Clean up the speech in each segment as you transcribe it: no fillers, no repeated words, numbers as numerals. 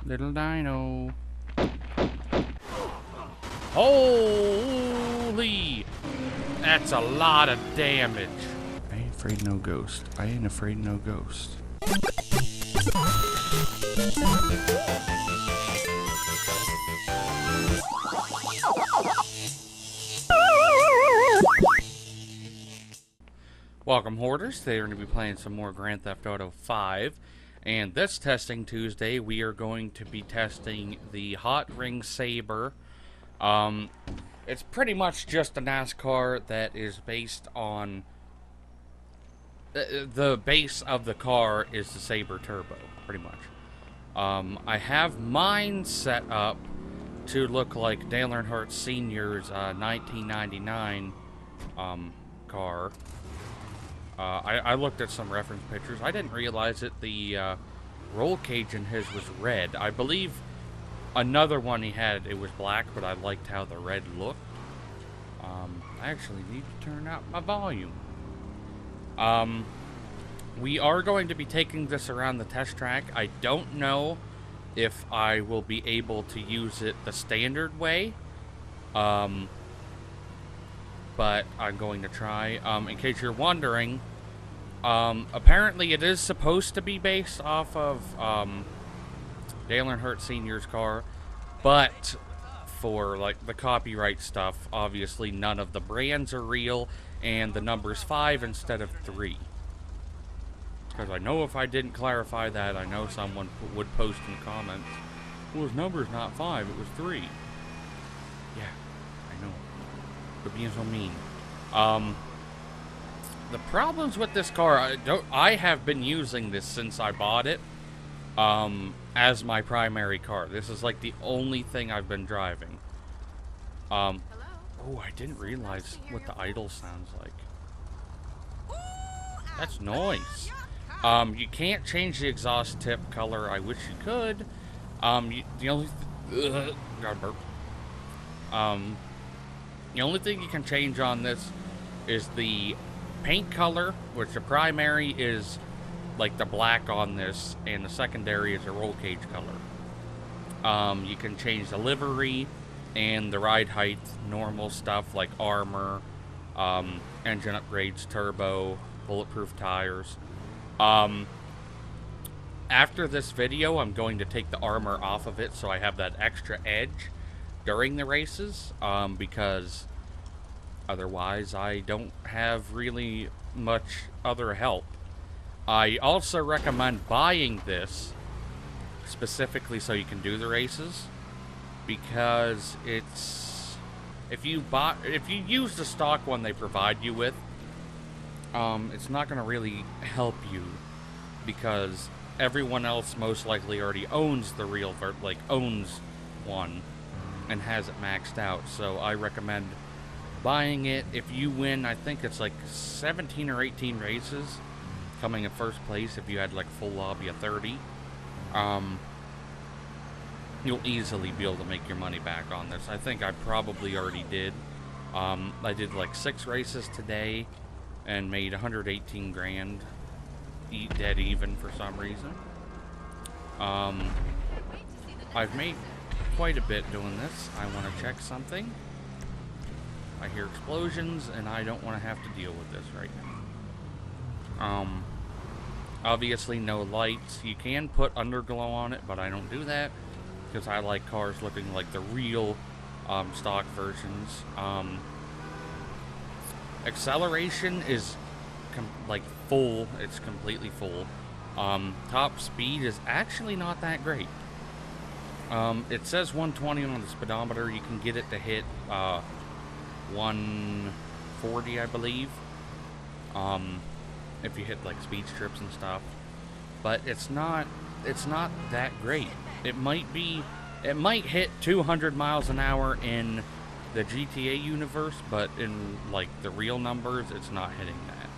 Little dino. Holy! That's a lot of damage. I ain't afraid no ghost. I ain't afraid no ghost. Welcome, Hoarders. Today we're going to be playing some more Grand Theft Auto 5. And this testing Tuesday, we are going to be testing the Hotring Sabre. It's pretty much just a NASCAR that is based on... The base of the car is the Sabre Turbo, pretty much. I have mine set up to look like Dale Earnhardt Sr.'s 1999 car. I looked at some reference pictures. I didn't realize that the roll cage in his was red. I believe another one he had, it was black, but I liked how the red looked. I actually need to turn out my volume. We are going to be taking this around the test track. I don't know if I will be able to use it the standard way. But I'm going to try. In case you're wondering, apparently it is supposed to be based off of Dale Earnhardt Sr.'s car, but for like the copyright stuff, obviously none of the brands are real, and the number's 5 instead of 3. Because I know if I didn't clarify that, I know someone would post in the comments, well, his number's not 5, it was 3. Yeah, I know. For being so mean. The problems with this car, I have been using this since I bought it as my primary car. This is like the only thing I've been driving. Oh, I didn't realize what the idle sounds like. That's noise. You can't change the exhaust tip color. I wish you could. The only gotta burp. The only thing you can change on this is the paint color, which the primary is like the black on this, and the secondary is a roll cage color. You can change the livery and the ride height, normal stuff like armor, engine upgrades, turbo, bulletproof tires. After this video, I'm going to take the armor off of it so I have that extra edge during the races, because otherwise I don't have really much other help. I also recommend buying this specifically so you can do the races, because it's if you use the stock one they provide you with, it's not going to really help you, because everyone else most likely already owns the real owns one and has it maxed out. So I recommend buying it. If you win, I think it's like 17 or 18 races, coming in first place if you had like full lobby of 30, you'll easily be able to make your money back on this. I think I probably already did. I did like 6 races today and made 118 grand, dead even for some reason. I've made quite a bit doing this. I want to check something. I hear explosions, and I don't want to have to deal with this right now. Obviously no lights. You can put underglow on it, but I don't do that because I like cars looking like the real stock versions. Acceleration is like full. It's completely full. Top speed is actually not that great. It says 120 on the speedometer. You can get it to hit 140, I believe, if you hit like speed strips and stuff. But it's not that great. It might hit 200 miles an hour in the GTA universe, but in like the real numbers, it's not hitting that.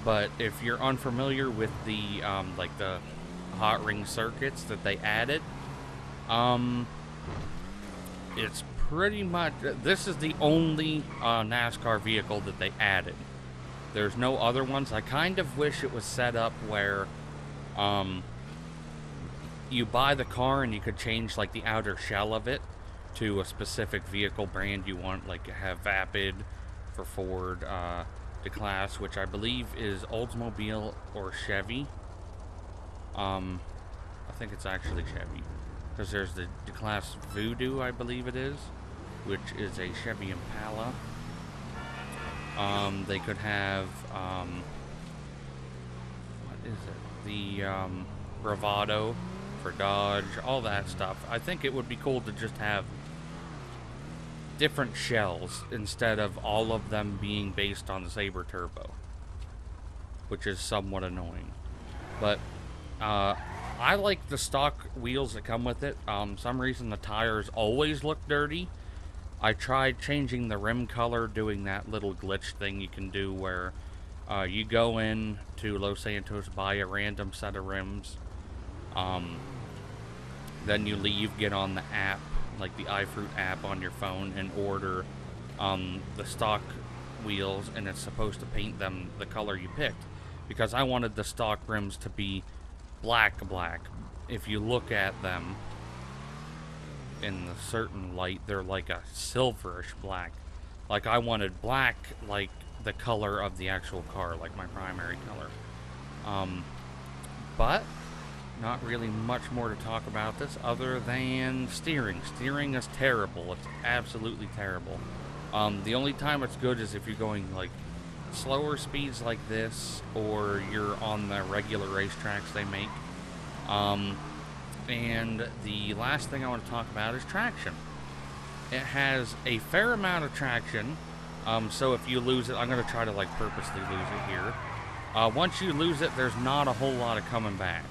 But if you're unfamiliar with the like the hot ring circuits that they added, it's pretty much, this is the only NASCAR vehicle that they added. There's no other ones. I kind of wish it was set up where you buy the car and you could change like the outer shell of it to a specific vehicle brand you want, like have Vapid for Ford, Declasse, which I believe is Oldsmobile or Chevy. I think it's actually Chevy, because there's the Declasse Voodoo, I believe it is, which is a Chevy Impala. They could have, what is it? The Bravado for Dodge, all that stuff. I think it would be cool to just have different shells instead of all of them being based on the Sabre Turbo, which is somewhat annoying. But I like the stock wheels that come with it. Some reason the tires always look dirty. I tried changing the rim color, doing that little glitch thing you can do where you go in to Los Santos, buy a random set of rims, then you leave, get on the app, like the iFruit app on your phone, and order the stock wheels, and it's supposed to paint them the color you picked, because I wanted the stock rims to be black. If you look at them in a certain light, they're like a silverish black. Like, I wanted black like the color of the actual car, like my primary color. But not really much more to talk about this other than steering. Steering is terrible. It's absolutely terrible. The only time it's good is if you're going like slower speeds like this, or you're on the regular racetracks they make. And the last thing I want to talk about is traction. It has a fair amount of traction, so if you lose it, I'm going to try to like purposely lose it here. Once you lose it, there's not a whole lot of coming back.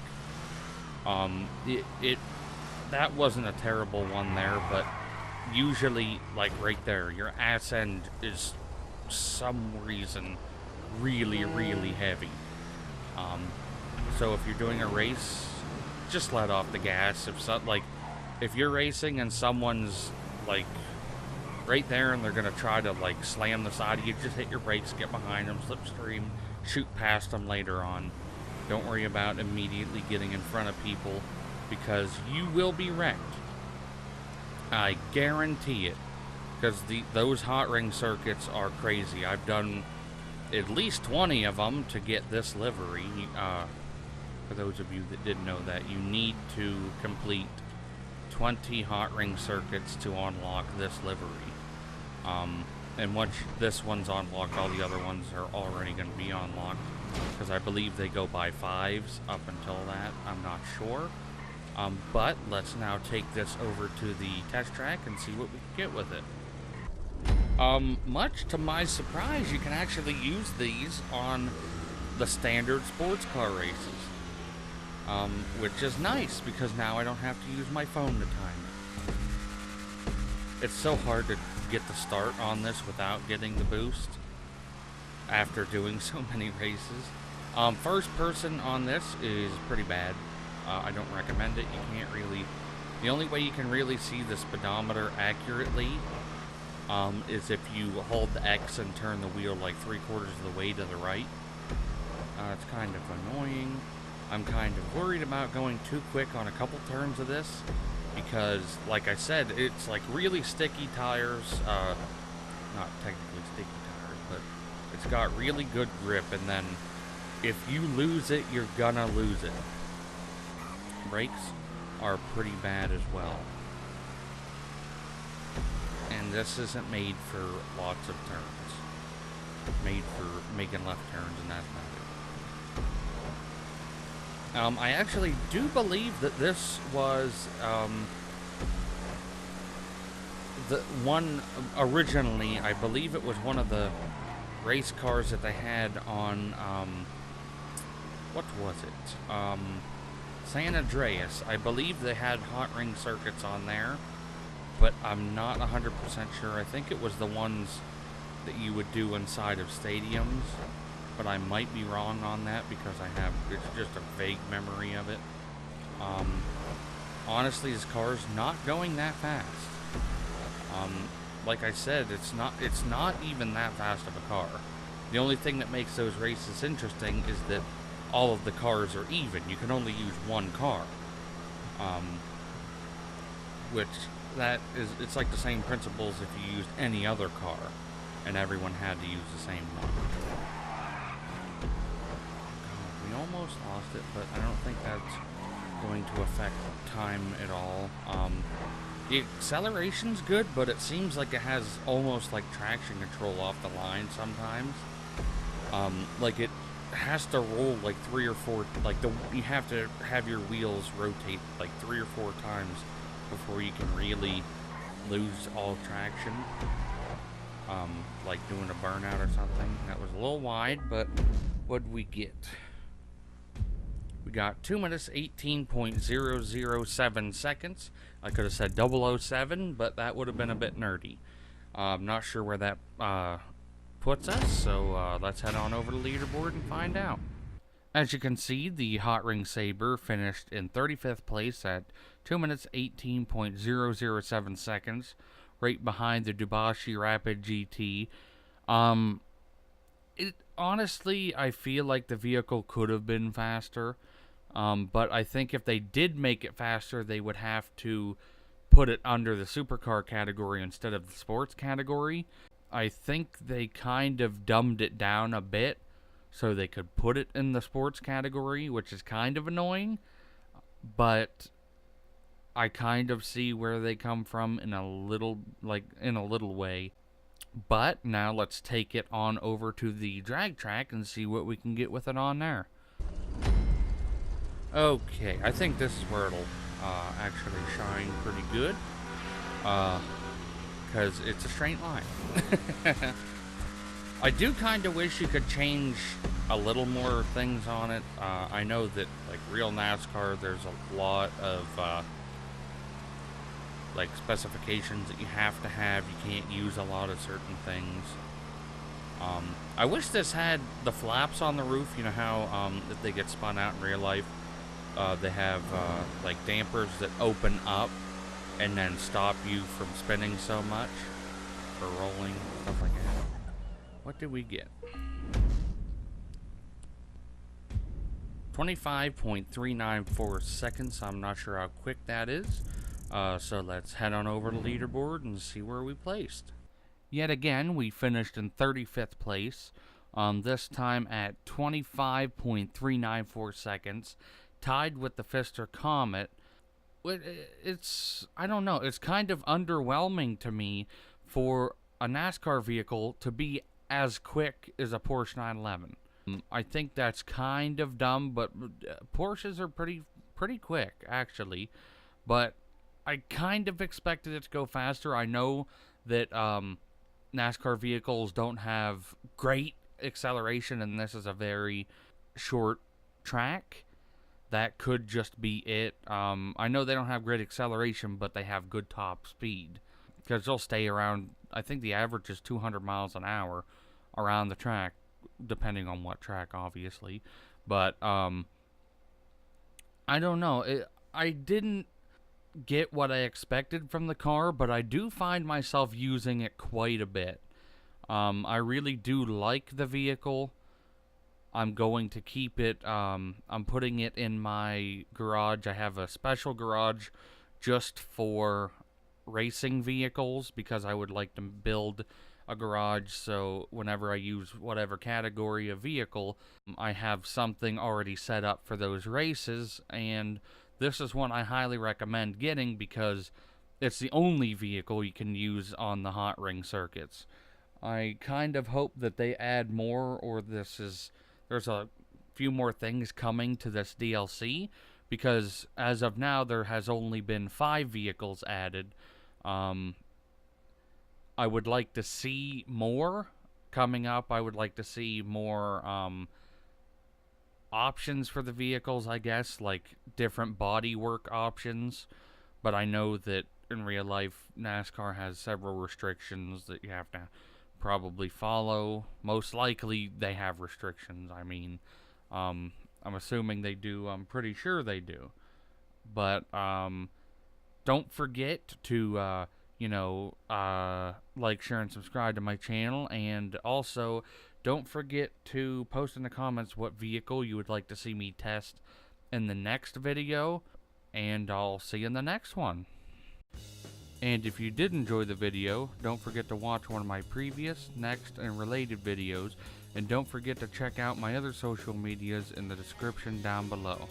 That wasn't a terrible one there, but usually, like right there, your ass end is some reason really heavy. So if you're doing a race, just let off the gas. If you're racing and someone's like right there and they're gonna try to like slam the side of you, just hit your brakes, get behind them, slipstream, shoot past them later on. Don't worry about immediately getting in front of people, because you will be wrecked. I guarantee it. Because those hot ring circuits are crazy. I've done at least 20 of them to get this livery. For those of you that didn't know that, you need to complete 20 hot ring circuits to unlock this livery. And once this one's unlocked, all the other ones are already going to be unlocked, because I believe they go by 5s up until that. I'm not sure. But let's now take this over to the test track and see what we can get with it. Much to my surprise, you can actually use these on the standard sports car races. Which is nice, because now I don't have to use my phone to time it. It's so hard to get the start on this without getting the boost after doing so many races. First person on this is pretty bad. I don't recommend it. You can't really... The only way you can really see the speedometer accurately is if you hold the X and turn the wheel like 3/4 of the way to the right. It's kind of annoying. I'm kind of worried about going too quick on a couple turns of this, because, like I said, it's like really sticky tires. Not technically sticky tires, but it's got really good grip, and then if you lose it, you're gonna lose it. Brakes are pretty bad as well. And this isn't made for lots of turns. Made for making left turns, and that's not it. I actually do believe that this was the one originally. I believe it was one of the race cars that they had on what was it? San Andreas. I believe they had hot ring circuits on there, but I'm not 100% sure. I think it was the ones that you would do inside of stadiums, but I might be wrong on that, because it's just a vague memory of it. Honestly, this car's not going that fast. Like I said, it's not even that fast of a car. The only thing that makes those races interesting is that all of the cars are even. You can only use one car. Which it's like the same principles if you used any other car, and everyone had to use the same one. We almost lost it, but I don't think that's going to affect time at all. The acceleration's good, but it seems like it has almost like traction control off the line sometimes. Like it has to roll like 3 or 4, like you have to have your wheels rotate like 3 or 4 times before you can really lose all traction. Like doing a burnout or something. That was a little wide, but what'd we get? We got 2 minutes 18.007 seconds. I could have said 007, but that would have been a bit nerdy. I'm not sure where that puts us, so let's head on over to Leaderboard and find out. As you can see, the Hotring Sabre finished in 35th place at 2 minutes 18.007 seconds, right behind the Declasse Rapid GT. Honestly, I feel like the vehicle could have been faster, but I think if they did make it faster, they would have to put it under the supercar category instead of the sports category. I think they kind of dumbed it down a bit so they could put it in the sports category, which is kind of annoying, but I kind of see where they come from in a little way. But now let's take it on over to the drag track and see what we can get with it on there. Okay, I think this is where it'll actually shine pretty good, because it's a straight line. I do kind of wish you could change a little more things on it. I know that, like, real NASCAR, there's a lot of like specifications that you have to have. You can't use a lot of certain things. I wish this had the flaps on the roof. You know how if they get spun out in real life, they have like dampers that open up and then stop you from spinning so much for rolling, stuff like that. What did we get? 25.394 seconds. I'm not sure how quick that is. So let's head on over to Leaderboard and see where we placed. Yet again, we finished in 35th place, this time at 25.394 seconds, tied with the Pfister Comet. I don't know, it's kind of underwhelming to me for a NASCAR vehicle to be as quick as a Porsche 911. I think that's kind of dumb, but Porsches are pretty quick, actually. But I kind of expected it to go faster. I know that NASCAR vehicles don't have great acceleration, and this is a very short track. That could just be it. I know they don't have great acceleration, but they have good top speed, because they'll stay around, I think the average is 200 miles an hour around the track, depending on what track, obviously. But I don't know. I didn't get what I expected from the car, but I do find myself using it quite a bit. I really do like the vehicle. I'm going to keep it. I'm putting it in my garage. I have a special garage just for racing vehicles, because I would like to build a garage so whenever I use whatever category of vehicle, I have something already set up for those races. And this is one I highly recommend getting, because it's the only vehicle you can use on the hot ring circuits. I kind of hope that they add more, or there's a few more things coming to this DLC, because as of now there has only been 5 vehicles added. I would like to see more coming up. I would like to see more options for the vehicles, I guess, like different bodywork options. But I know that in real life, NASCAR has several restrictions that you have to probably follow. Most likely, they have restrictions. I mean, I'm assuming they do. I'm pretty sure they do. But don't forget to like, share, and subscribe to my channel, and also don't forget to post in the comments what vehicle you would like to see me test in the next video. and I'll see you in the next one. And if you did enjoy the video, don't forget to watch one of my previous, next, and related videos, and don't forget to check out my other social medias in the description down below.